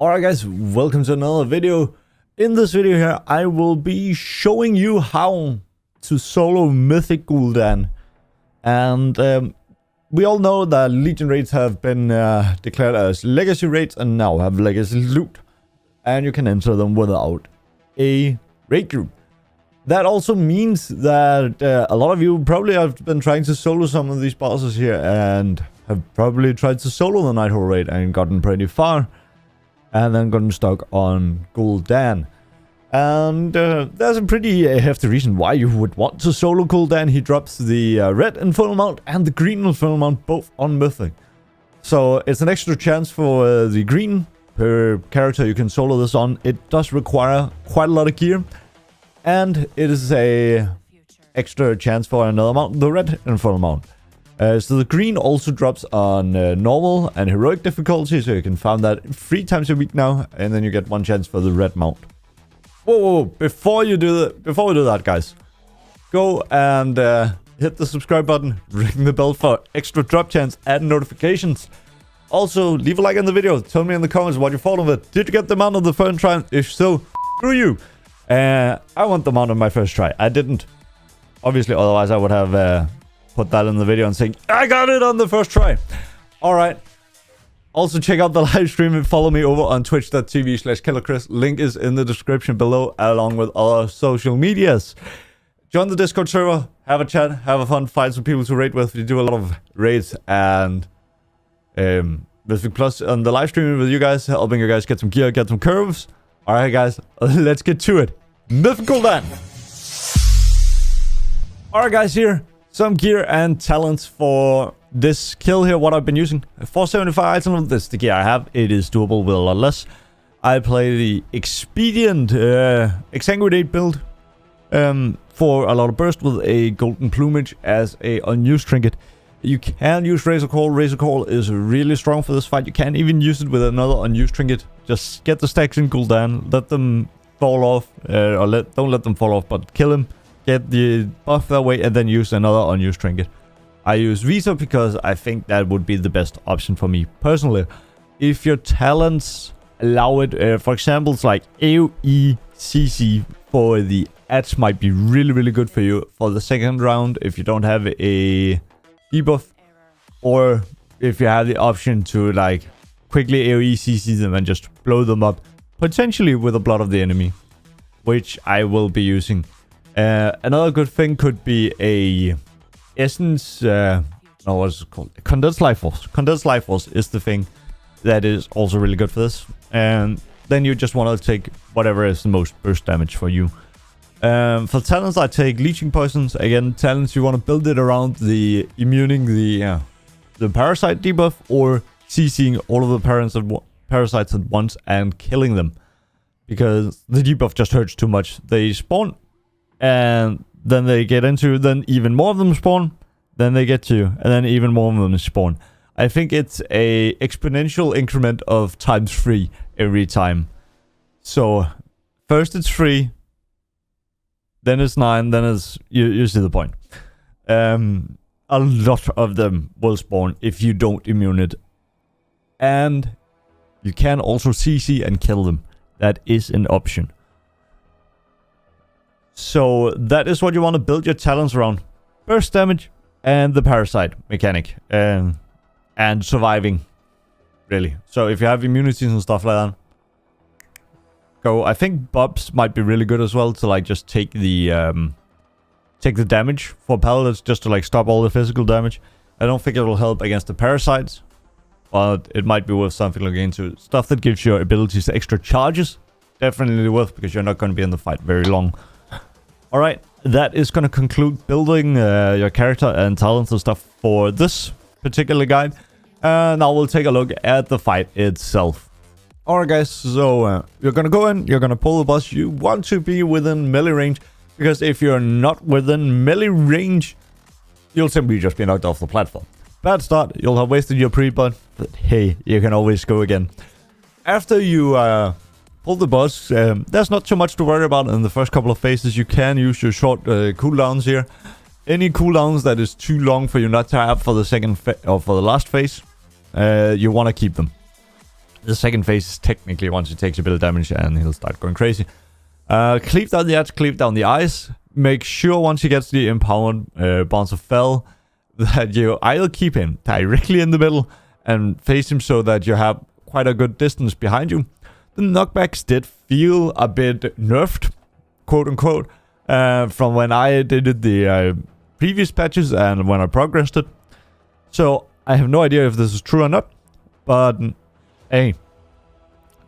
Alright guys, welcome to another video. In this video here, I will be showing you how to solo Mythic Gul'dan. And we all know that Legion raids have been declared as legacy raids and now have legacy loot. And you can enter them without a raid group. That also means that a lot of you probably have been trying to solo some of these bosses here and have probably tried to solo the nighthold raid and gotten pretty far. And then gotten stuck on Gul'dan. And there's a pretty hefty reason why you would want to solo Gul'dan. He drops the red Infernal mount and the green Infernal mount both on Mythic. So it's an extra chance for the green per character you can solo this on. It does require quite a lot of gear. And it is a extra chance for another mount, the red Infernal mount. So the green also drops on normal and heroic difficulty, so you can farm that 3 times a week now, and then you get 1 chance for the red mount. Whoa, before we do that, guys, go and hit the subscribe button, ring the bell for extra drop chance and notifications. Also, leave a like on the video. Tell me in the comments what you thought of it. Did you get the mount on the first try? If so, screw you. I want the mount on my first try. I didn't. Obviously, otherwise I would have put that in the video and saying, I got it on the first try. Alright. Also, check out the live stream and follow me over on twitch.tv/KillerChris. Link is in the description below, along with other social medias. Join the Discord server, have a chat, have a fun, find some people to raid with. We do a lot of raids and Mythic Plus on the live stream with you guys, helping you guys get some gear, get some curves. Alright guys, let's get to it. Mythic Gul'dan. Alright guys, here. Some gear and talents for this kill here, what I've been using. 475 items, this is the gear I have. It is doable with a lot less. I play the expedient exsanguinate build for a lot of burst with a golden plumage as a unused trinket. You can use Razor Call. Razor Call is really strong for this fight. You can even use it with another unused trinket. Just get the stacks in Gul'dan, let them fall off, or don't let them fall off, but kill him. Get the buff that way and then use another unused trinket. I use Visa because I think that would be the best option for me personally. If your talents allow it, for example, it's like AoE CC for the ads might be really good for you for the second round if you don't have a debuff, or if you have the option to like quickly AoE CC them and just blow them up, potentially with the blood of the enemy, which I will be using. Another good thing could be a essence, what's it called? Condensed Life Force. Condensed Life Force is the thing that is also really good for this. And then you just want to take whatever is the most burst damage for you. For talents, I take Leeching Poisons. Again, talents, you want to build it around the immuning the parasite debuff or CCing all of the parasites at once and killing them. Because the debuff just hurts too much. They spawn. And then they get into, then even more of them spawn, then they get to you, and then even more of them spawn. I think it's a exponential increment of ×3 every time. So, first it's 3, then it's 9, then it's, you see the point. A lot of them will spawn if you don't immune it. And you can also CC and kill them. That is an option. So that is what you want to build your talents around. Burst damage and the parasite mechanic. And surviving, really. So if you have immunities and stuff like that, go. I think Bobs might be really good as well to like just take the damage for paladins, just to like stop all the physical damage. I don't think it will help against the parasites, but it might be worth something looking into. Stuff that gives your abilities extra charges, definitely worth, because you're not going to be in the fight very long. Alright, that is going to conclude building your character and talents and stuff for this particular guide. Now we'll take a look at the fight itself. Alright guys, so you're going to go in, you're going to pull the boss. You want to be within melee range, because if you're not within melee range, you'll simply just be knocked off the platform. Bad start, you'll have wasted your pre-butt, but hey, you can always go again. After you pull the boss, there's not too much to worry about in the first couple of phases. You can use your short cooldowns here. Any cooldowns that is too long for you not to have for the second or for the last phase, you want to keep them. The second phase is technically once he takes a bit of damage and he'll start going crazy. Cleave down the edge, cleave down the eyes. Make sure once he gets the empowered Bonds of Fel that you either keep him directly in the middle and face him so that you have quite a good distance behind you. The knockbacks did feel a bit nerfed, quote unquote, from when I did it the previous patches and when I progressed it. So I have no idea if this is true or not, but hey,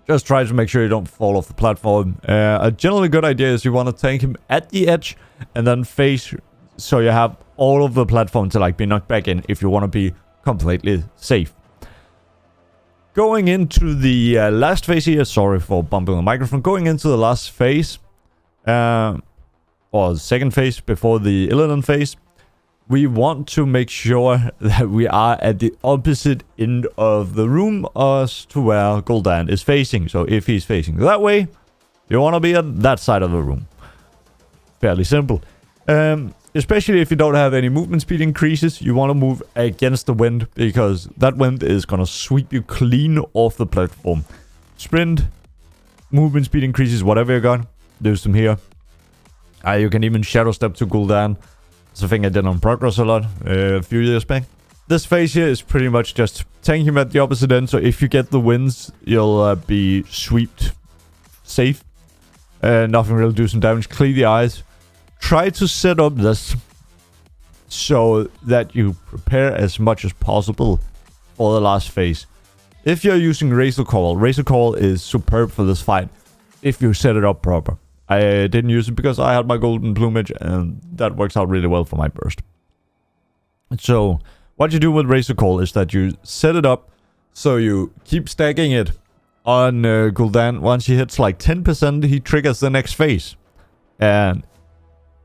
just try to make sure you don't fall off the platform. A generally good idea is you want to tank him at the edge and then face so you have all of the platform to like be knocked back in if you want to be completely safe. Going into the last phase here, sorry for bumping the microphone. Going into the last phase, or the second phase before the illidan phase, we want to make sure that we are at the opposite end of the room as to where Gul'dan is facing. So if he's facing that way, you want to be at that side of the room. Fairly simple. Especially if you don't have any movement speed increases, you want to move against the wind because that wind is going to sweep you clean off the platform. Sprint, movement speed increases, whatever you got, there's them here. You can even shadow step to Gul'dan. It's a thing I did on progress a lot a few years back. This phase here is pretty much just tank him at the opposite end, so if you get the winds, you'll be swept safe. Nothing really do some damage. Clear the eyes. Try to set up this so that you prepare as much as possible for the last phase. If you're using Razor Call is superb for this fight if you set it up proper. I didn't use it because I had my golden plumage and that works out really well for my burst. So what you do with Razor Call is that you set it up so you keep stacking it on Gul'dan. Once he hits like 10%, he triggers the next phase. And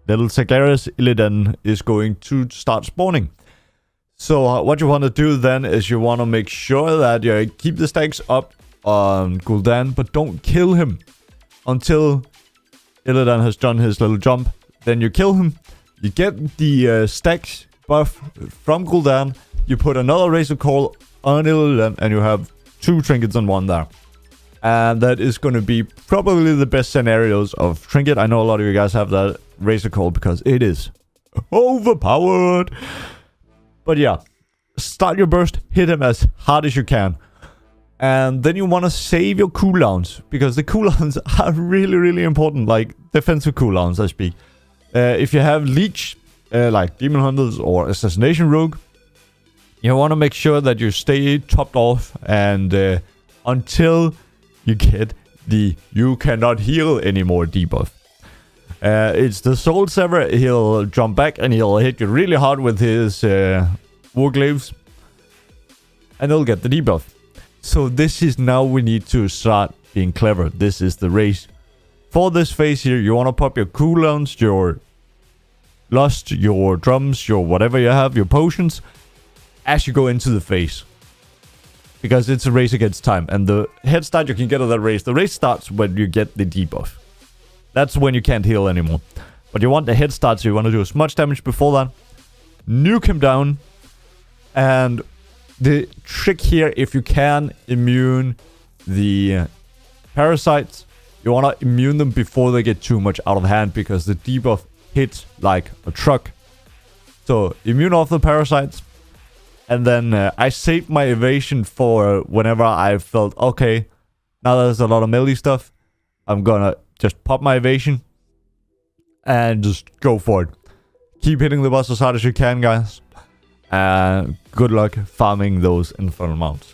little Sagaris illidan is going to start spawning. So what you want to do then is you want to make sure that you keep the stacks up on Gul'dan, but don't kill him until illidan has done his little jump. Then you kill him, you get the stacks buff from Gul'dan, you put another Razor Call on illidan, and you have 2 trinkets on one there. And that is going to be probably the best scenarios of trinket. I know a lot of you guys have that Razor Call because it is overpowered. But yeah, start your burst, hit him as hard as you can. And then you want to save your cooldowns, because the cooldowns are really, really important, like defensive cooldowns, I speak. If you have Leech, like Demon Hunters or Assassination Rogue, you want to make sure that you stay topped off and until you get the you cannot heal anymore debuff. It's the Soul Sever. He'll jump back and he'll hit you really hard with his Warglaives. And he'll get the debuff. So this is now we need to start being clever. This is the race. For this phase here, you want to pop your cooldowns, your lust, your drums, your whatever you have, your potions, as you go into the phase. Because it's a race against time. And the head start you can get on that race. The race starts when you get the debuff. That's when you can't heal anymore. But you want the head start, so you want to do as much damage before that. Nuke him down. And the trick here, if you can immune the parasites, you want to immune them before they get too much out of hand, because the debuff hits like a truck. So immune off the parasites. And then I saved my evasion for whenever I felt, okay, now there's a lot of melee stuff, I'm gonna just pop my evasion and just go for it. Keep hitting the boss as hard as you can, guys. And good luck farming those infernal mounts.